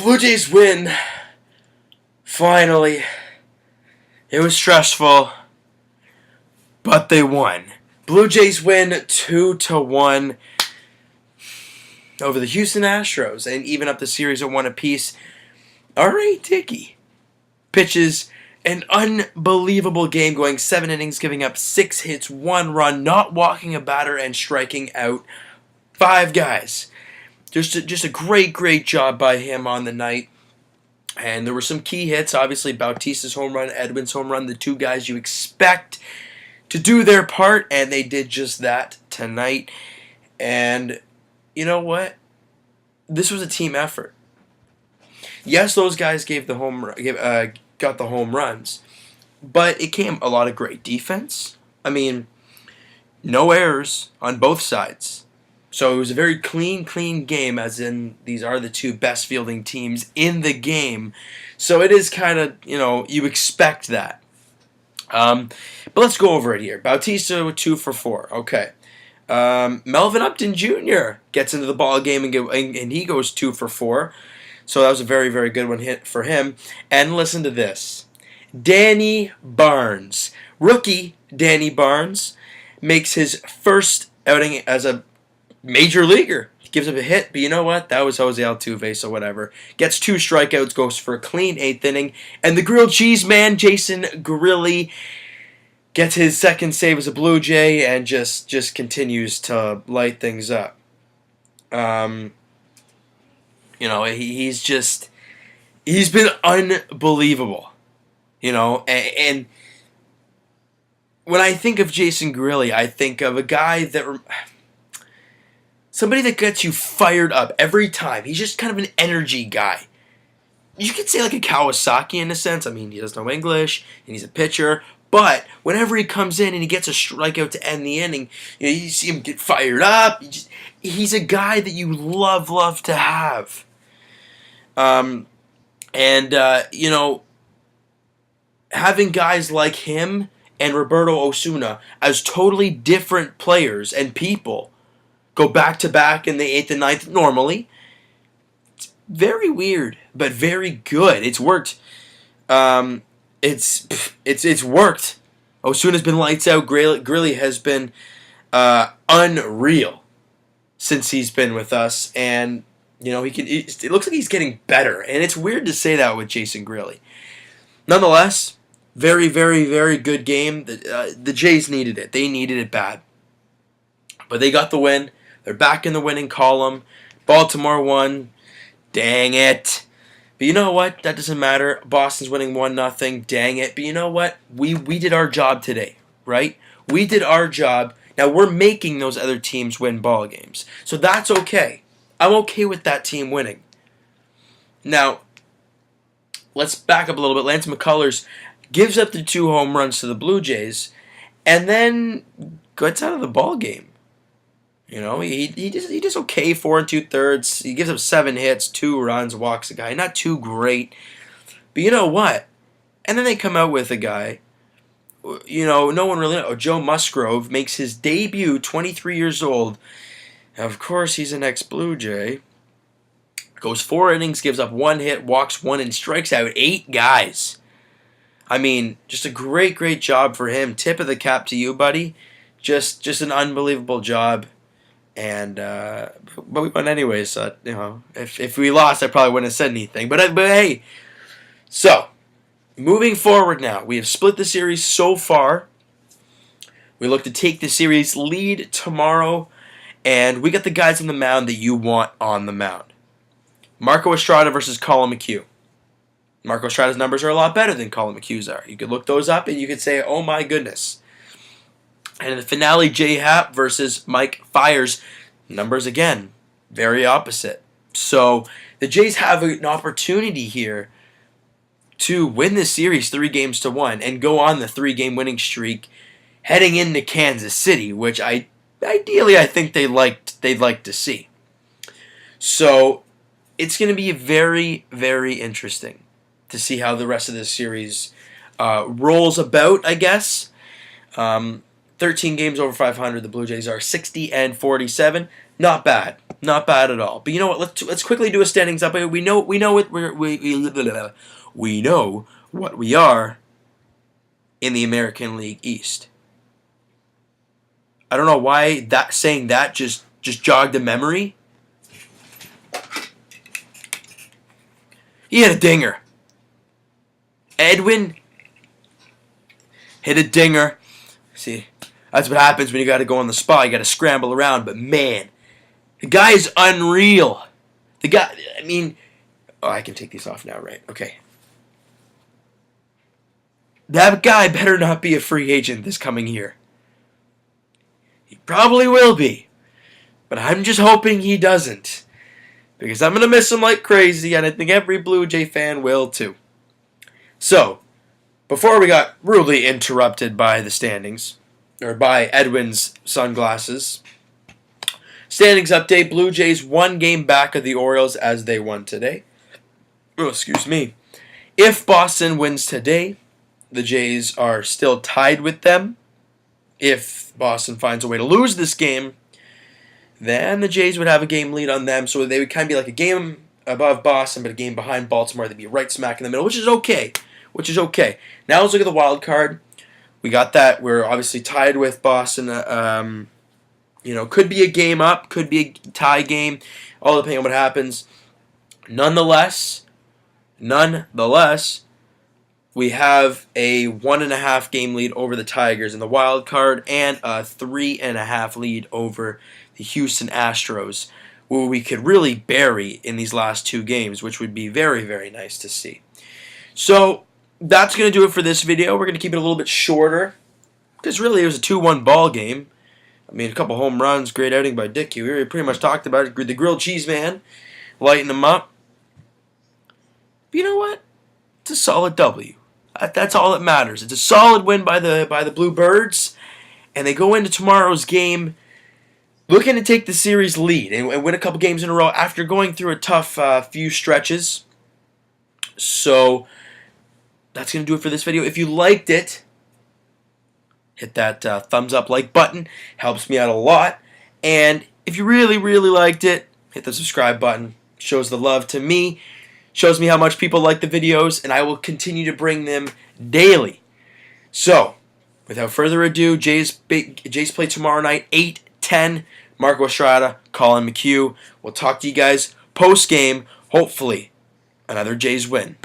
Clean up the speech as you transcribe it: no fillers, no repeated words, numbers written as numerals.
Blue Jays win. Finally. It was stressful, but they won. Blue Jays win 2-1 over the Houston Astros and even up the series at 1 apiece. R.A. Dickey pitches an unbelievable game, going 7 innings, giving up 6 hits, 1 run, not walking a batter, and striking out 5 guys. Just a great job by him on the night. And there were some key hits, obviously Bautista's home run, Edwin's home run, the 2 guys you expect to do their part, and they did just that tonight. And you know what? This was a team effort. Yes, those guys got the home runs, but it came a lot of great defense. I mean, no errors on both sides. So it was a very clean game, as in these are the 2 best fielding teams in the game. So it is kind of, you expect that. But let's go over it here. Bautista with 2 for 4. Okay. Melvin Upton Jr. gets into the ball game and he goes 2 for 4. So that was a very good one hit for him. And listen to this. Danny Barnes. Rookie Danny Barnes makes his first outing as a major leaguer. He gives up a hit, but you know what? That was Jose Altuve, so whatever. Gets 2 strikeouts, goes for a clean 8th inning, and the grilled cheese man, Jason Grilli, gets his second save as a Blue Jay and just continues to light things up. He's been unbelievable. And when I think of Jason Grilli, I think of a guy somebody that gets you fired up every time. He's just kind of an energy guy. You could say like a Kawasaki in a sense. I mean, he doesn't know English, and he's a pitcher. But whenever he comes in and he gets a strikeout to end the inning, you see him get fired up. He's a guy that you love to have. Having guys like him and Roberto Osuna as totally different players and people go back-to-back in the 8th and 9th normally. It's very weird, but very good. It's worked. It's worked. Osuna's been lights out. Grilli has been unreal since he's been with us, and it looks like he's getting better. And it's weird to say that with Jason Grilli. Nonetheless, very good game. The Jays needed it. They needed it bad, but they got the win. They're back in the winning column. Baltimore won. Dang it. But you know what? That doesn't matter. Boston's winning 1-0. Dang it. But you know what? We did our job today, right? We did our job. Now we're making those other teams win ball games. So that's okay. I'm okay with that team winning. Now, let's back up a little bit. Lance McCullers gives up the 2 home runs to the Blue Jays and then gets out of the ball game. He does okay, 4 2/3. He gives up 7 hits, 2 runs, walks a guy. Not too great. But you know what? And then they come out with a guy, no one really knows. Joe Musgrove makes his debut, 23 years old. Of course, he's an ex-Blue Jay. Goes 4 innings, gives up 1 hit, walks 1, and strikes out 8 guys. I mean, just a great job for him. Tip of the cap to you, buddy. Just an unbelievable job. And but we won anyway, so if we lost, I probably wouldn't have said anything. But hey, so moving forward now, we have split the series so far. We look to take the series lead tomorrow, and we got the guys on the mound that you want on the mound. Marco Estrada versus Colin McHugh. Marco Estrada's numbers are a lot better than Colin McHugh's are. You could look those up, and you could say, "Oh my goodness." And in the finale, J Happ versus Mike Fiers. Numbers, again, very opposite. So the Jays have an opportunity here to win this series 3-1 and go on the 3-game winning streak heading into Kansas City, which ideally I think they'd like to see. So it's going to be very interesting to see how the rest of this series rolls about, I guess. 13 games over 500. The Blue Jays are 60-47. Not bad. Not bad at all. But you know what? Let's quickly do a standings up. We know what we know what we are in the American League East. I don't know why saying that just jogged a memory. He hit a dinger. Edwin hit a dinger. See, that's what happens when you got to go on the spot. You got to scramble around. But man, the guy is unreal. The guy, I mean, oh, I can take these off now, right? Okay. That guy better not be a free agent this coming year. He probably will be. But I'm just hoping he doesn't. Because I'm going to miss him like crazy, and I think every Blue Jay fan will too. So, before we got rudely interrupted by the standings, or by Edwin's sunglasses, standings update, Blue Jays 1 game back of the Orioles as they won today. Oh, excuse me. If Boston wins today, the Jays are still tied with them. If Boston finds a way to lose this game, then the Jays would have a game lead on them, so they would kind of be like a game above Boston, but a game behind Baltimore. They'd be right smack in the middle, which is okay. Now let's look at the wild card. We got that. We're obviously tied with Boston. Could be a game up, could be a tie game, all depending on what happens. Nonetheless, we have a 1.5 game lead over the Tigers in the wild card and a 3.5 lead over the Houston Astros, where we could really bury in these last 2 games, which would be very, very nice to see. So that's going to do it for this video. We're going to keep it a little bit shorter because really it was a 2-1 ball game. I mean, a couple home runs, great outing by Dickey. We already pretty much talked about it. The grilled cheese man, lighting them up. But you know what? It's a solid W. That's all that matters. It's a solid win by the BlueBirds, and they go into tomorrow's game looking to take the series lead and win a couple games in a row after going through a tough few stretches. So that's going to do it for this video. If you liked it, hit that thumbs up like button. Helps me out a lot. And if you really, really liked it, hit the subscribe button. Shows the love to me. Shows me how much people like the videos. And I will continue to bring them daily. So, without further ado, Jays play tomorrow night, 8-10. Marco Estrada, Colin McHugh. We'll talk to you guys post-game. Hopefully, another Jays win.